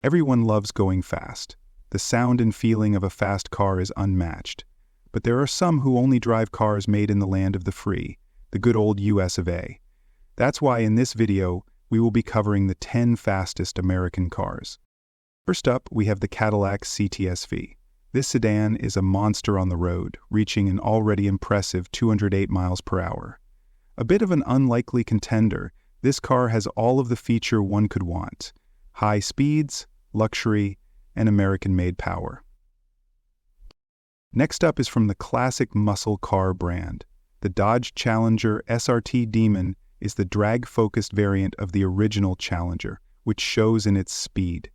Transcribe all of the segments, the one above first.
Everyone loves going fast. The sound and feeling of a fast car is unmatched. But there are some who only drive cars made in the land of the free, the good old US of A. That's why in this video, we will be covering the 10 fastest American cars. First up, we have the Cadillac CTS-V. This sedan is a monster on the road, reaching an already impressive 208 miles per hour. A bit of an unlikely contender, this car has all of the feature one could want: high speeds, luxury, and American-made power. Next up is from the classic muscle car brand. The Dodge Challenger SRT Demon is the drag-focused variant of the original Challenger, which shows in its speed.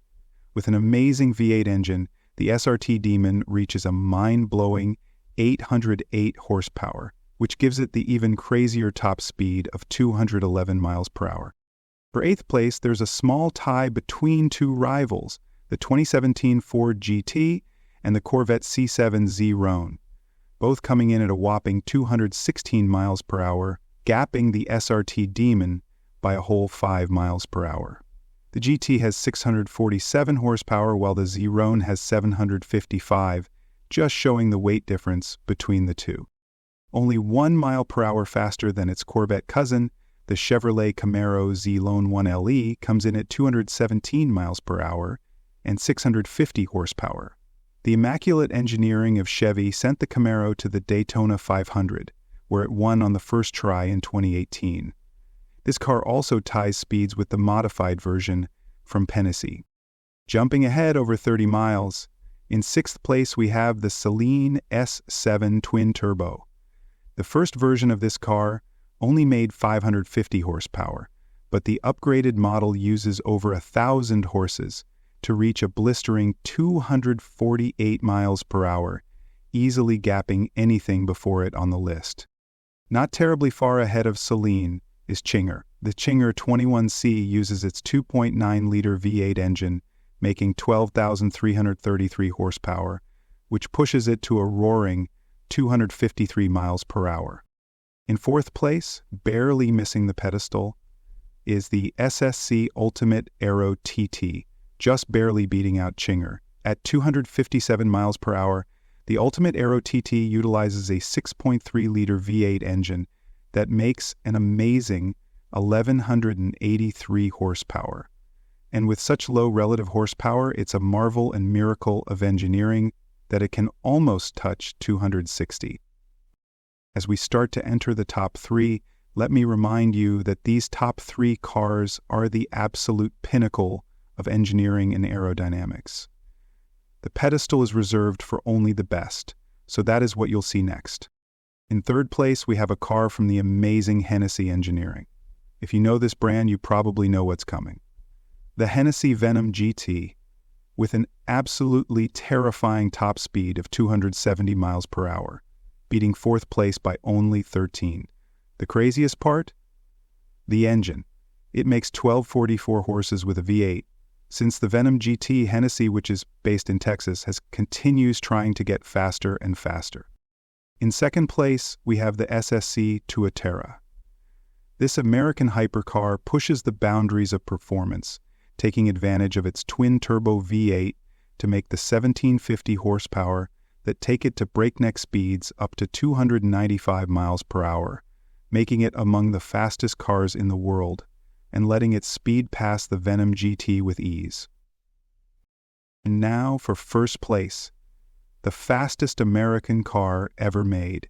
With an amazing V8 engine, the SRT Demon reaches a mind-blowing 808 horsepower, which gives it the even crazier top speed of 211 miles per hour. For 8th place, there's a small tie between two rivals, the 2017 Ford GT and the Corvette C7 Z-Roan, both coming in at a whopping 216 miles per hour, gapping the SRT Demon by a whole 5 miles per hour. The GT has 647 horsepower while the Z-Roan has 755, just showing the weight difference between the two. Only 1 mile per hour faster than its Corvette cousin, the Chevrolet Camaro Z-Lone 1LE comes in at 217 miles per hour and 650 horsepower. The immaculate engineering of Chevy sent the Camaro to the Daytona 500, where it won on the first try in 2018. This car also ties speeds with the modified version from Tennessee. Jumping ahead over 30 miles, in 6th place we have the Saleen S7 Twin Turbo. The first version of this car only made 550 horsepower, but the upgraded model uses over 1,000 horses to reach a blistering 248 miles per hour, easily gapping anything before it on the list. Not terribly far ahead of Saleen is Chinger. The Chinger 21C uses its 2.9-liter V8 engine, making 12,333 horsepower, which pushes it to a roaring 253 miles per hour. In 4th place, barely missing the pedestal, is the SSC Ultimate Aero TT, just barely beating out Chinger. At 257 miles per hour, the Ultimate Aero TT utilizes a 6.3-liter V8 engine that makes an amazing 1,183 horsepower. And with such low relative horsepower, it's a marvel and miracle of engineering that it can almost touch 260. As we start to enter the top 3, let me remind you that these top 3 cars are the absolute pinnacle of engineering and aerodynamics. The pedestal is reserved for only the best, so that is what you'll see next. In 3rd place, we have a car from the amazing Hennessy engineering. If you know this brand, you probably know what's coming. The Hennessy Venom GT, with an absolutely terrifying top speed of 270 miles per hour, beating 4th place by only 13. The craziest part? The engine. It makes 1,244 horses with a V8. Since the Venom GT, Hennessy, which is based in Texas, continues trying to get faster and faster. In 2nd place, we have the SSC Tuatera. This American hypercar pushes the boundaries of performance, taking advantage of its twin-turbo V8 to make the 1,750 horsepower that take it to breakneck speeds up to 295 miles per hour, making it among the fastest cars in the world, and letting it speed past the Venom GT with ease. And now for 1st place, the fastest American car ever made.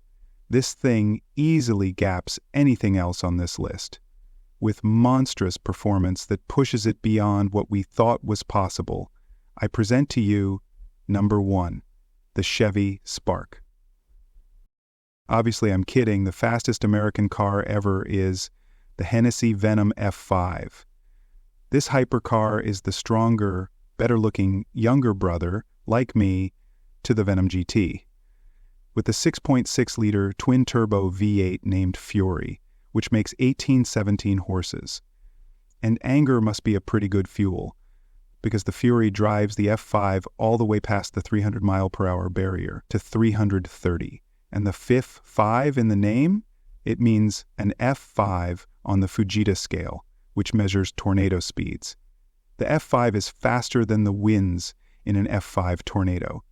This thing easily gaps anything else on this list, with monstrous performance that pushes it beyond what we thought was possible. I present to you number 1, the Chevy Spark. Obviously, I'm kidding. The fastest American car ever is the Hennessy Venom F5. This hypercar is the stronger, better-looking younger brother, like me, to the Venom GT. With the 6.6-liter twin-turbo V8 named Fury, which makes 1817 horses. And anger must be a pretty good fuel, because the Fury drives the F5 all the way past the 300-mile-per-hour barrier to 330. And the fifth 5 in the name? It means an F5 on the Fujita scale, which measures tornado speeds. The F5 is faster than the winds in an F5 tornado.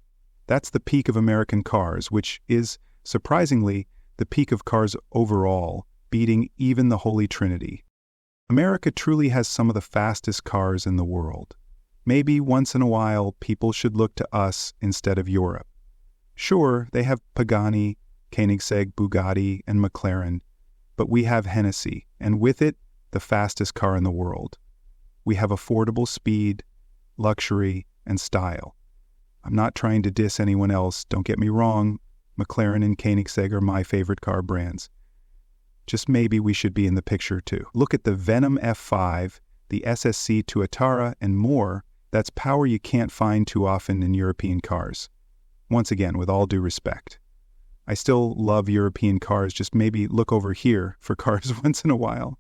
That's the peak of American cars, which is, surprisingly, the peak of cars overall, beating even the Holy Trinity. America truly has some of the fastest cars in the world. Maybe once in a while people should look to us instead of Europe. Sure, they have Pagani, Koenigsegg, Bugatti, and McLaren, but we have Hennessy, and with it, the fastest car in the world. We have affordable speed, luxury, and style. I'm not trying to diss anyone else, don't get me wrong. McLaren and Koenigsegg are my favorite car brands. Just maybe we should be in the picture too. Look at the Venom F5, the SSC Tuatara, and more. That's power you can't find too often in European cars. Once again, with all due respect. I still love European cars, just maybe look over here for cars once in a while.